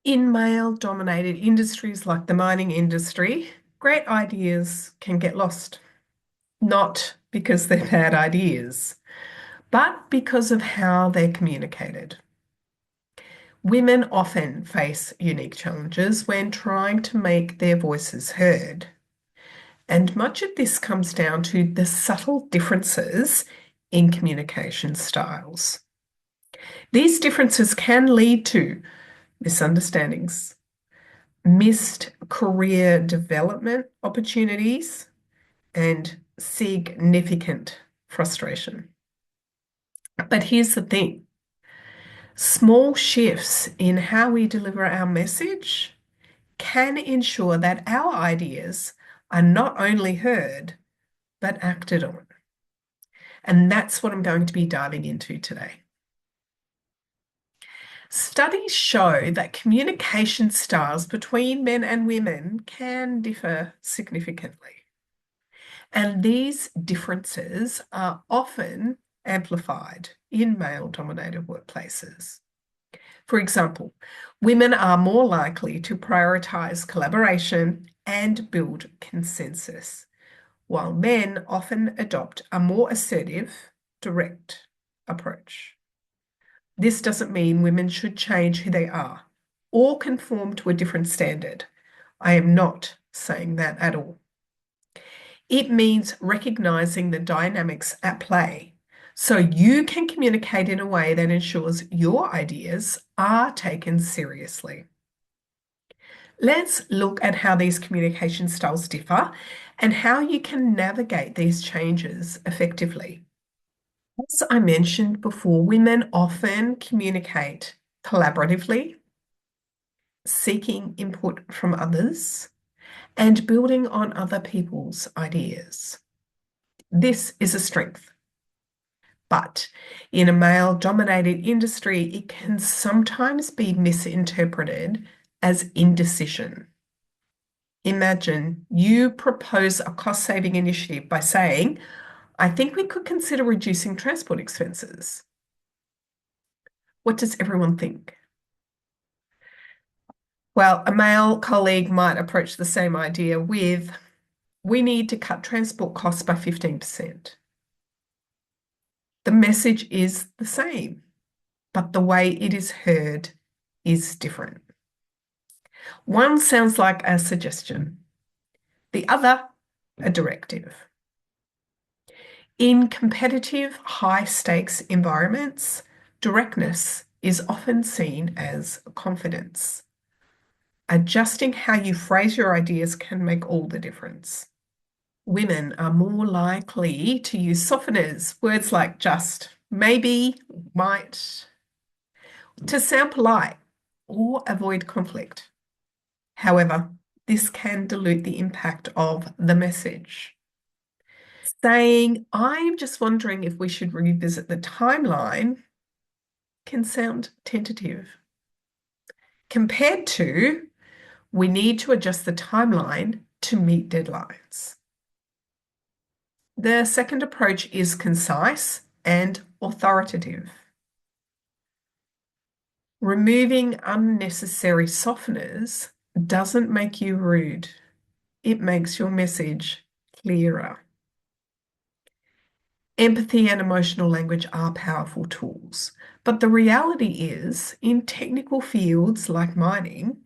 In male-dominated industries like the mining industry, great ideas can get lost, not because they're bad ideas, but because of how they're communicated. Women often face unique challenges when trying to make their voices heard. And much of this comes down to the subtle differences in communication styles. These differences can lead to misunderstandings, missed career development opportunities, and significant frustration. But here's the thing, small shifts in how we deliver our message can ensure that our ideas are not only heard, but acted on. And that's what I'm going to be diving into today. Studies show that communication styles between men and women can differ significantly. And these differences are often amplified in male-dominated workplaces. For example, women are more likely to prioritize collaboration and build consensus, while men often adopt a more assertive, direct approach. This doesn't mean women should change who they are or conform to a different standard. I am not saying that at all. It means recognizing the dynamics at play so you can communicate in a way that ensures your ideas are taken seriously. Let's look at how these communication styles differ and how you can navigate these changes effectively. As I mentioned before, women often communicate collaboratively, seeking input from others, and building on other people's ideas. This is a strength. But in a male-dominated industry, it can sometimes be misinterpreted as indecision. Imagine you propose a cost-saving initiative by saying, I think we could consider reducing transport expenses. What does everyone think? Well, a male colleague might approach the same idea with, we need to cut transport costs by 15%. The message is the same, but the way it is heard is different. One sounds like a suggestion, the other, a directive. In competitive, high-stakes environments, directness is often seen as confidence. Adjusting how you phrase your ideas can make all the difference. Women are more likely to use softeners, words like just, maybe, might, to sound polite or avoid conflict. However, this can dilute the impact of the message. Saying, I'm just wondering if we should revisit the timeline can sound tentative. Compared to, we need to adjust the timeline to meet deadlines. The second approach is concise and authoritative. Removing unnecessary softeners doesn't make you rude. It makes your message clearer. Empathy and emotional language are powerful tools, but the reality is, in technical fields like mining,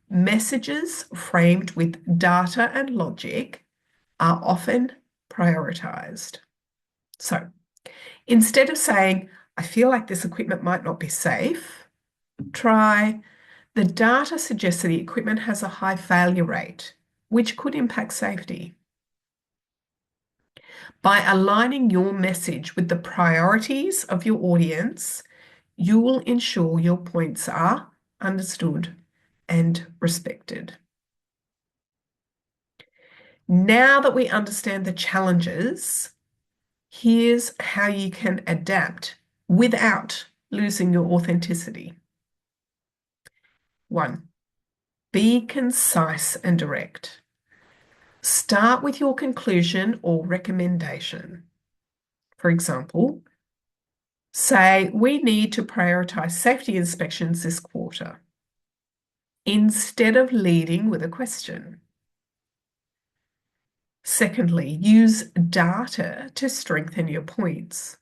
messages framed with data and logic are often prioritized. So instead of saying, I feel like this equipment might not be safe, try, the data suggests that the equipment has a high failure rate, which could impact safety. By aligning your message with the priorities of your audience, you will ensure your points are understood and respected. Now that we understand the challenges, here's how you can adapt without losing your authenticity. 1, be concise and direct. Start with your conclusion or recommendation. For example, say, we need to prioritize safety inspections this quarter. instead of leading with a question. Secondly, use data to strengthen your points.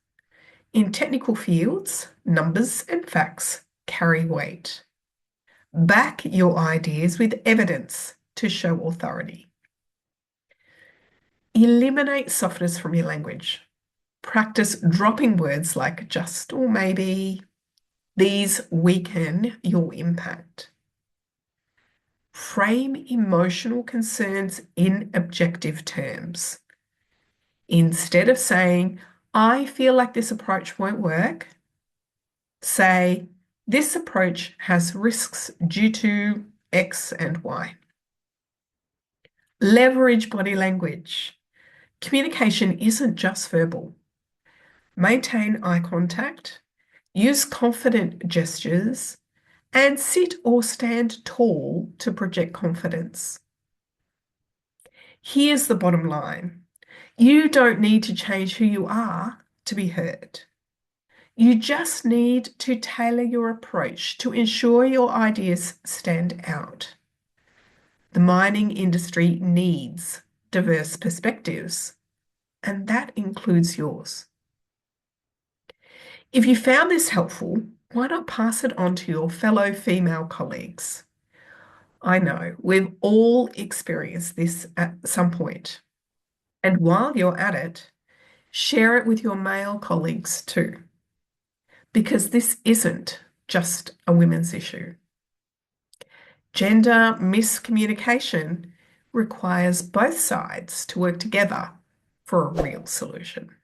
In technical fields, numbers and facts carry weight. Back your ideas with evidence to show authority. Eliminate softness from your language. Practice dropping words like just or maybe. These weaken your impact. Frame emotional concerns in objective terms. Instead of saying, I feel like this approach won't work, say, this approach has risks due to X and Y. Leverage body language. Communication isn't just verbal. Maintain eye contact, use confident gestures, and sit or stand tall to project confidence. Here's the bottom line. You don't need to change who you are to be heard. You just need to tailor your approach to ensure your ideas stand out. The mining industry needs diverse perspectives, and that includes yours. If you found this helpful, why not pass it on to your fellow female colleagues? I know we've all experienced this at some point. And while you're at it, share it with your male colleagues too, because this isn't just a women's issue. Gender miscommunication requires both sides to work together for a real solution.